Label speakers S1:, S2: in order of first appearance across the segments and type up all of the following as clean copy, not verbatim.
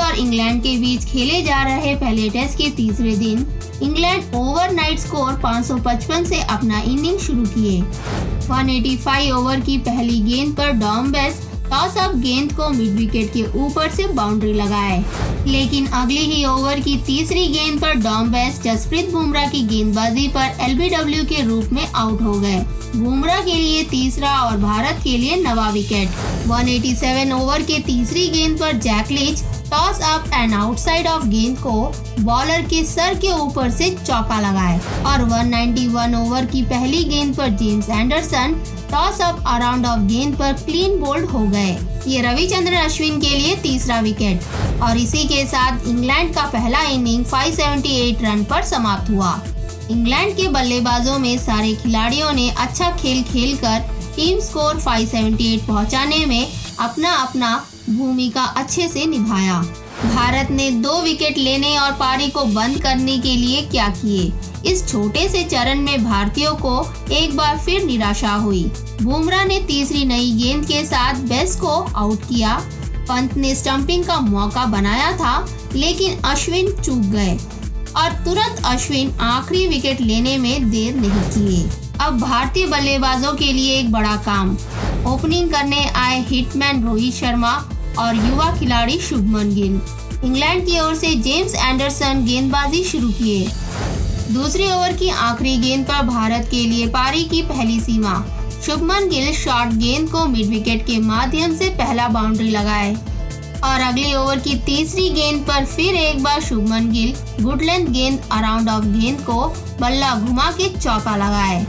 S1: और इंग्लैंड के बीच खेले जा रहे पहले टेस्ट के तीसरे दिन इंग्लैंड ओवरनाइट स्कोर 555 से अपना इनिंग शुरू किए। 185 ओवर की पहली गेंद पर डॉम बेस टॉस अप गेंद को मिड विकेट के ऊपर से बाउंड्री लगाए, लेकिन अगली ही ओवर की तीसरी गेंद पर डॉम बेस जसप्रीत बुमराह की गेंदबाजी पर एलबीडब्ल्यू के रूप में आउट हो गए। बुमराह के लिए तीसरा और भारत के लिए नवा विकेट। 187 ओवर के तीसरी गेंद पर Jack Leach toss up and outside off गेंद को बॉलर के सर के ऊपर से चौका लगाए और 191 ओवर की पहली गेंद पर James Anderson toss up around of गेंद पर क्लीन बोल्ड हो गए। ये रविचंद्रन अश्विन के लिए तीसरा विकेट और इसी के साथ इंग्लैंड का पहला इनिंग 578 रन पर समाप्त हुआ। इंग्लैंड के बल्लेबाजों में सारे खिलाड़ियों ने अच्छा खेल खेलकर टीम स्कोर 578 पहुंचाने में अपना अपना भूमिका अच्छे से निभाया। भारत ने 2 विकेट लेने और पारी को बंद करने के लिए क्या किए? इस छोटे से चरण में भारतीयों को एक बार फिर निराशा हुई। बुमराह ने तीसरी नई गेंद के साथ बेस को आउट किया। पंत ने स्टंपिंग का मौका बनाया था, लेकिन अश्विन चूक गए और तुरंत अश्विन आखिरी विकेट लेने में देर नहीं किए। अब भारतीय बल्लेबाजों के लिए एक बड़ा काम। ओपनिंग करने आए हिटमैन रोहित शर्मा और युवा खिलाड़ी शुभमन गिल। इंग्लैंड की ओर से जेम्स एंडरसन गेंदबाजी शुरू किए। दूसरे ओवर की आखिरी गेंद पर भारत के लिए पारी की पहली सीमा। शुभमन गिल शॉर्ट गेंद को मिड विकेट के माध्यम से पहला बाउंड्री लगाए और अगली ओवर की तीसरी गेंद पर फिर एक बार शुभमन गिल गुड लेंथ गेंद अराउंड ऑफ गेंद को बल्ला घुमा के चौका लगाए।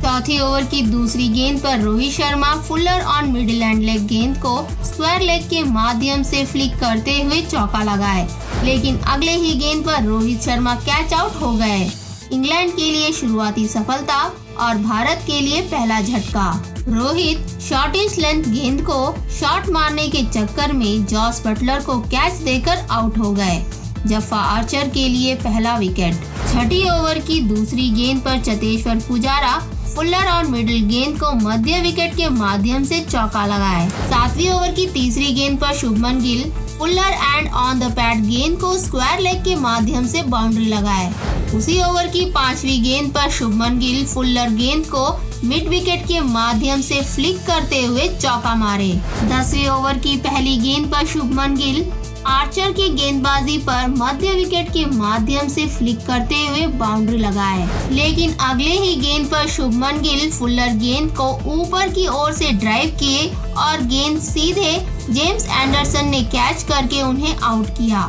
S1: चौथी ओवर की दूसरी गेंद पर Rohit Sharma Fuller on middle and leg गेंद को स्क्वायर लेग के माध्यम से फ्लिक करते हुए चौका लगाए, लेकिन अगले ही गेंद पर रोहित शर्मा कैच आउट हो गए। इंग्लैंड के लिए शुरुआती सफलता और भारत के लिए पहला झटका। रोहित शॉर्टिश लेंथ गेंद को शॉट मारने के चक्कर में जॉस बटलर को कैच देकर आउट हो गए। जफ्फा आर्चर के लिए पहला विकेट। छठी ओवर की दूसरी गेंद पर चतेश्वर पुजारा फुलर और मिडिल गेंद को मध्य विकेट के माध्यम से चौका लगाए। सातवीं ओवर की तीसरी गेंद पर Shubman Gill Fuller and on the pad गेंद को स्क्वायर लेग के माध्यम से बाउंड्री लगाए। उसी ओवर की पांचवी गेंद पर शुभमन गिल फुलर गेंद को मिड विकेट के माध्यम से फ्लिक करते हुए चौका मारे। 10वीं ओवर की पहली गेंद पर शुभमन गिल आर्चर की गेंदबाजी पर मध्य विकेट के माध्यम से फ्लिक करते हुए बाउंड्री लगाए, लेकिन अगले ही गेंद पर शुभमन गिल फुलर गेंद को ऊपर की ओर से ड्राइव किए और गेंद सीधे जेम्स एंडरसन ने कैच करके उन्हें आउट किया।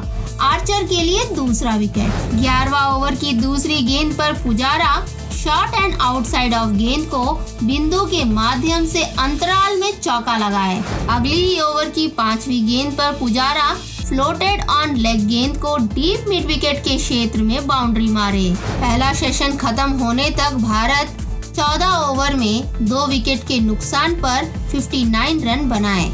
S1: आर्चर के लिए दूसरा विकेट। 11वां ओवर की दूसरी गेंद पर Pujara short and outside off गेंद को बिंदु के माध्यम से अंतराल में चौका लगाए। अगली ही ओवर की 5वीं गेंद पर पुजारा फ्लोटेड ऑन लेग गेंद को डीप मिड विकेट के क्षेत्र में बाउंड्री मारे। पहला सेशन खत्म होने तक भारत 14 ओवर में 2 विकेट के नुकसान पर 59 रन बनाए।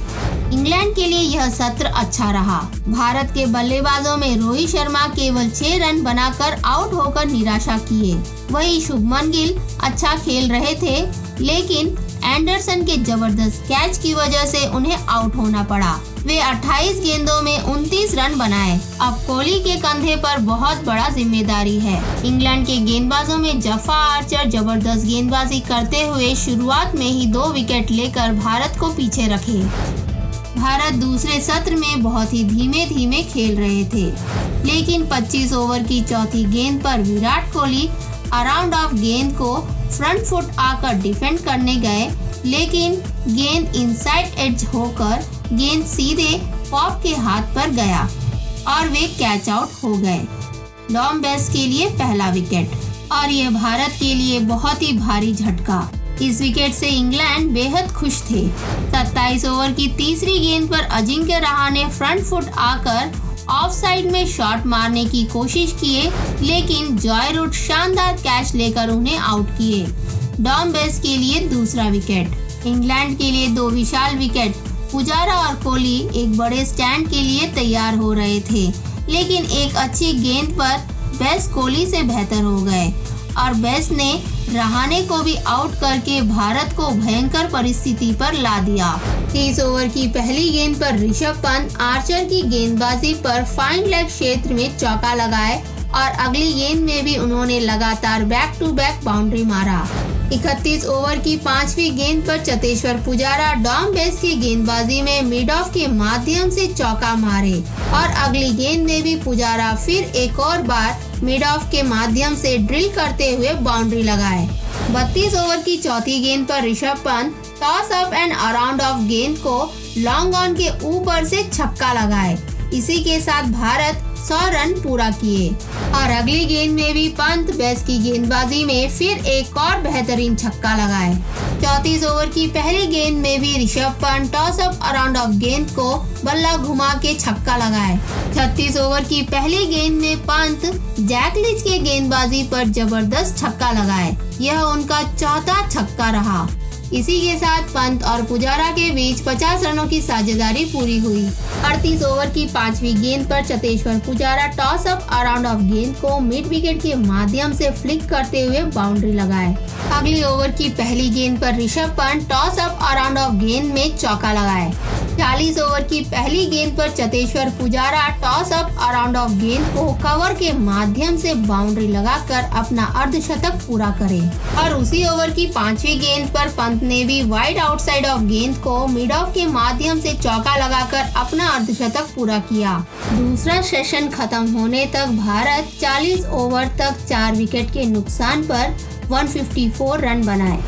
S1: इंग्लैंड के लिए यह सत्र अच्छा रहा। भारत के बल्लेबाजों में रोहित शर्मा केवल 6 रन बनाकर आउट होकर निराशा किए। वहीं शुभमन गिल अच्छा खेल रहे थे, लेकिन एंडरसन के जबरदस्त कैच की वजह से उन्हें आउट होना पड़ा। वे 28 गेंदों में 29 रन बनाए। अब कोहली के कंधे पर बहुत बड़ा जिम्मेदारी है। इंग्लैंड के गेंदबाजों में जफ्फा आर्चर जबरदस्त गेंदबाजी करते हुए शुरुआत में ही 2 विकेट लेकर भारत को पीछे रखे। भारत दूसरे सत्र में बहुत ही धीमे धीमे खेल रहे थे, लेकिन 25 ओवर की चौथी गेंद पर विराट कोहली अराउंड ऑफ गेंद को फ्रंट फुट आकर डिफेंड करने गए, लेकिन गेंद इनसाइड एज होकर गेंद सीधे पॉप के हाथ पर गया और वे कैच आउट हो गए। डॉम बेस के लिए पहला विकेट और यह भारत के लिए बहुत ही भारी झटका। इस विकेट से इंग्लैंड बेहद खुश थे। 27 ओवर की तीसरी गेंद पर अजिंक्य रहाणे ने फ्रंट फुट आकर ऑफ साइड में शॉट मारने की कोशिश किए, लेकिन जॉय रूट शानदार कैच लेकर उन्हें आउट किए। डॉम बेस के लिए दूसरा विकेट। इंग्लैंड के लिए 2 विशाल विकेट। पुजारा और कोहली एक बड़े स्टैंड के लिए तैयार हो रहे थे, लेकिन एक अच्छी गेंद पर बेस कोहली से बेहतर हो गए और बेस ने रहाणे को भी आउट करके भारत को भयंकर परिस्थिति पर ला दिया। 30 ओवर की पहली गेंद पर ऋषभ पंत आर्चर की गेंदबाजी पर फाइन लेग क्षेत्र में चौका लगाए और अगली गेंद में भी उन्होंने लगातार बैक टू बैक बाउंड्री मारा। 31 ओवर की 5वीं गेंद पर चतेश्वर पुजारा डॉम बेस की गेंदबाजी में मिड ऑफ के माध्यम से चौका मारे और अगली गेंद में भी पुजारा फिर एक और बार मिड ऑफ के माध्यम से ड्रिल करते हुए बाउंड्री लगाए। 32 ओवर की चौथी गेंद पर Rishabh Pant toss up and around of गेंद को लॉन्ग ऑन के ऊपर से छक्का लगाए। इसी के साथ भारत 100 रन पूरा किए और अगली गेंद में भी पंत बेस की गेंदबाजी में फिर एक और बेहतरीन छक्का लगाए। 34 ओवर की पहली गेंद में भी Rishabh Pant toss up around of गेंद को बल्ला घुमा के छक्का लगाए। 36 ओवर की पहली गेंद में पंत जैक लीच के गेंदबाजी पर जबरदस्त छक्का लगाए। यह उनका चौथा छक्का रहा। इसी के साथ पंत और पुजारा के बीच 50 रनों की साझेदारी पूरी हुई। 38 ओवर की 5वीं गेंद पर Cheteshwar Pujara toss up around of गेंद को मिड विकेट के माध्यम से फ्लिक करते हुए बाउंड्री लगाए। अगली ओवर की पहली गेंद पर Rishabh Pant toss up around of गेंद में चौका लगाए। 40 ओवर की पहली गेंद पर Cheteshwar Pujara toss up around of गेंद को कवर के माध्यम से बाउंड्री लगाकर अपना अर्धशतक पूरा करे और उसी ओवर की 5वीं गेंद पर पंत ने भी वाइड आउटसाइड ऑफ गेंद को मिड ऑफ के माध्यम से चौका लगाकर अपना अर्धशतक पूरा किया। दूसरा सेशन खत्म होने तक भारत 40 ओवर तक 4 विकेट के नुकसान पर 154 रन बनाए।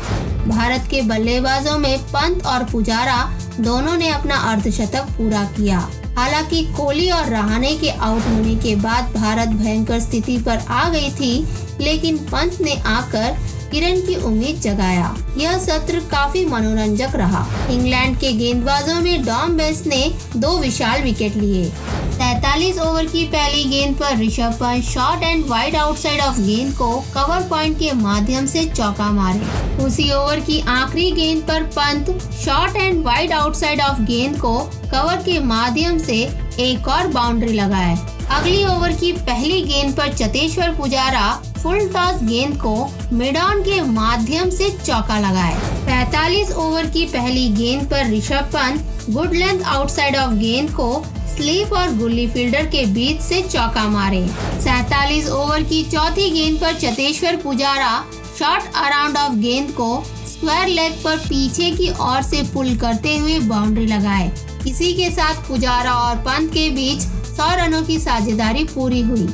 S1: भारत के बल्लेबाजों में पंत और पुजारा दोनों ने अपना अर्धशतक पूरा किया। हालांकि कोहली और रहाणे के आउट होने के बाद भारत भयंकर स्थिति पर आ गई थी, लेकिन पंत ने आकर किरण की उम्मीद जगाया। यह सत्र काफी मनोरंजक रहा। इंग्लैंड के गेंदबाजों में डॉम बेस ने 2 विशाल विकेट लिए। 43 ओवर की पहली गेंद पर Rishabh Pant short and wide outside off गेंद को कवर पॉइंट के माध्यम से चौका मारे। उसी ओवर की आखिरी गेंद पर Pant short and wide outside off गेंद को कवर के माध्यम से एक और बाउंड्री लगाए। अगली ओवर की पहली गेंद पर चतेश्वर पुजारा फुल टॉस गेंद को मिड ऑन के माध्यम से चौका लगाए। 45 ओवर की पहली गेंद पर Rishabh Pant good length outside off गेंद को स्लीप और गुल्ली फील्डर के बीच से चौका मारे। 47 ओवर की चौथी गेंद पर Cheteshwar Pujara short around of गेंद को स्क्वायर लेग पर पीछे की ओर से पुल करते हुए बाउंड्री लगाए। इसी के साथ पुजारा और पंत के बीच 100 रनों की साझेदारी पूरी हुई।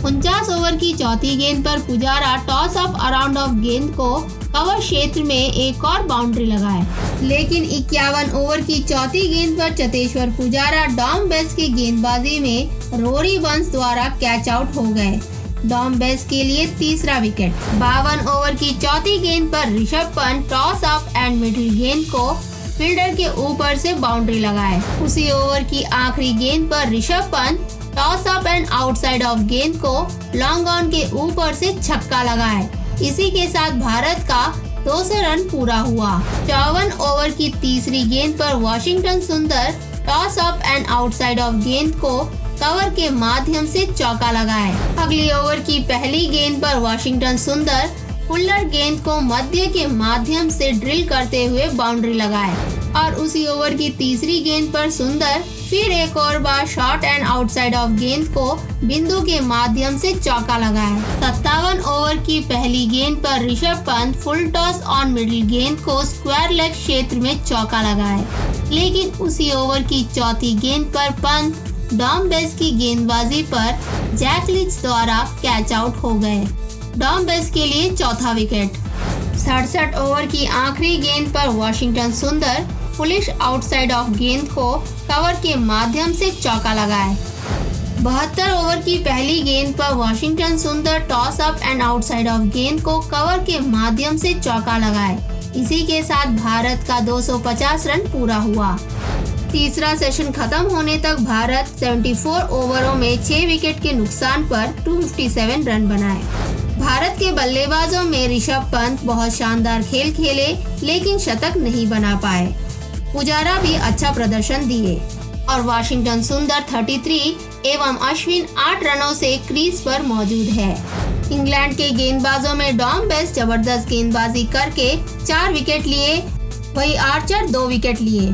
S1: 49 ओवर की चौथी गेंद पर Pujara toss up around of गेंद को कवर क्षेत्र में एक और बाउंड्री लगाए, लेकिन 51 ओवर की चौथी गेंद पर चतेश्वर पुजारा डॉम बेस की गेंदबाजी में रोरी बंस द्वारा कैच आउट हो गए। डॉम बेस के लिए तीसरा विकेट। 52 ओवर की चौथी गेंद पर Rishabh Pant toss up and middle गेंद को फील्डर के ऊपर से बाउंड्री लगाए। उसी ओवर की आखिरी गेंद पर Rishabh Pant toss up and outside off गेंद को लॉन्ग ऑन के ऊपर से छक्का लगाए। इसी के साथ भारत का 200 रन पूरा हुआ। 54 ओवर की तीसरी गेंद पर वाशिंगटन सुंदर toss up and outside off गेंद को कवर के माध्यम से चौका लगाए। अगली ओवर की पहली गेंद पर वाशिंगटन सुंदर पुल्लर गेंद को मध्य के माध्यम से ड्रिल करते हुए बाउंड्री लगाए और उसी ओवर की तीसरी गेंद पर सुंदर फिर एक और बार शॉर्ट एंड आउटसाइड ऑफ गेंद को बिंदु के माध्यम से चौका लगाए। 57 ओवर की पहली गेंद पर Rishabh Pant full toss on middle गेंद को स्क्वायर लेग क्षेत्र में चौका लगाए, लेकिन उसी ओवर की चौथी गेंद पर पंत डॉम बेस की गेंदबाजी पर जैक लीच द्वारा कैच आउट हो गए। डॉम बेस के लिए चौथा विकेट। 67 ओवर की आखिरी गेंद पर वाशिंगटन सुंदर पुलिश आउटसाइड ऑफ गेंद को कवर के माध्यम से चौका लगाए। 72 ओवर की पहली गेंद पर वाशिंगटन सुंदर toss up and outside off गेंद को कवर के माध्यम से चौका लगाए। इसी के साथ भारत का 250 रन पूरा हुआ। तीसरा सेशन खत्म होने तक भारत 74 ओवरों में 6 विकेट के नुकसान पर 257 रन बनाए। भारत के बल्लेबाजों में ऋषभ पंत बहुत शानदार खेल खेले, लेकिन शतक नहीं बना पाए। पुजारा भी अच्छा प्रदर्शन दिए और वाशिंगटन सुंदर 33 एवं अश्विन 8 रनों से क्रीज पर मौजूद है। इंग्लैंड के गेंदबाजों में डॉम बेस्ट जबरदस्त गेंदबाजी करके 4 विकेट लिए, वही आर्चर 2 विकेट लिए।